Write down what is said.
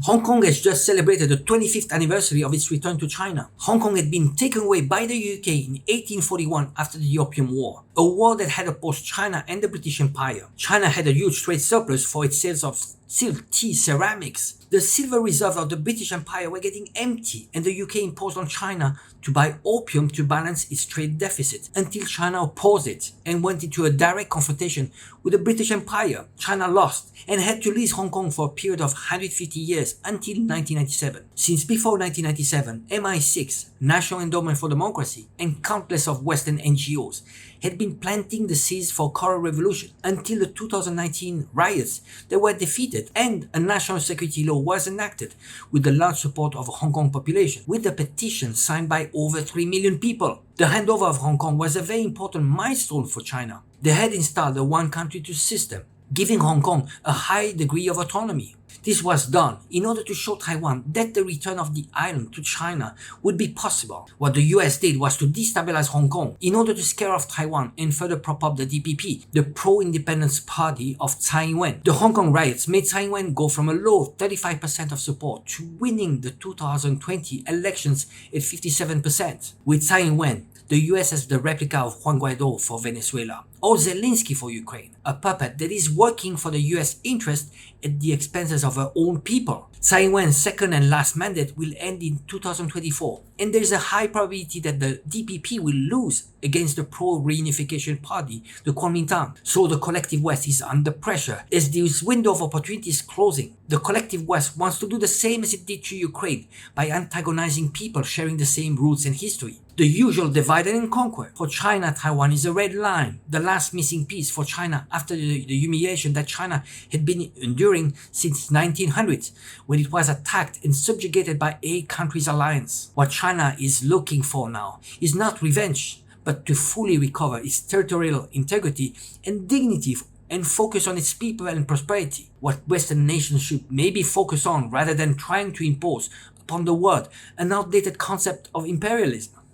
Hong Kong has just celebrated the 25th anniversary of its return to China. Hong Kong had been taken away by the UK in 1841 after the Opium War, a war that had opposed China and the British Empire. China had a huge trade surplus for its sales of silk, tea, ceramics. The silver reserves of the British Empire were getting empty, and the UK imposed on China to buy opium to balance its trade deficit, until China opposed it and went into a direct confrontation with the British Empire. China lost and had to lease Hong Kong for a period of 150 years until 1997. Since before 1997, MI6, National Endowment for Democracy, and countless of Western NGOs had been planting the seeds for Coral Revolution until the 2019 riots that were defeated and a national security law was enacted with the large support of the Hong Kong population, with a petition signed by over 3 million people. The handover of Hong Kong was a very important milestone for China. They had installed a one country two system, giving Hong Kong a high degree of autonomy. This was done in order to show Taiwan that the return of the island to China would be possible. What the US did was to destabilize Hong Kong in order to scare off Taiwan and further prop up the DPP, the pro-independence party of Tsai Ing-wen. The Hong Kong riots made Tsai Ing-wen go from a low 35% of support to winning the 2020 elections at 57%. With Tsai Ing-wen, the US has the replica of Juan Guaido for Venezuela, or Zelensky for Ukraine, a puppet that is working for the US interest at the expenses of her own people. Tsai Ing-wen's second and last mandate will end in 2024, and there is a high probability that the DPP will lose against the pro-reunification party, the Kuomintang. So the collective West is under pressure as this window of opportunity is closing. The collective West wants to do the same as it did to Ukraine by antagonizing people sharing the same roots and history. The usual divide and conquer. For China, Taiwan is a red line, the last missing piece for China after the humiliation that China had been enduring since 1900, when it was attacked and subjugated by 8 countries alliance. What China is looking for now is not revenge, but to fully recover its territorial integrity and dignity and focus on its people and prosperity. What Western nations should maybe focus on rather than trying to impose upon the world an outdated concept of imperialism.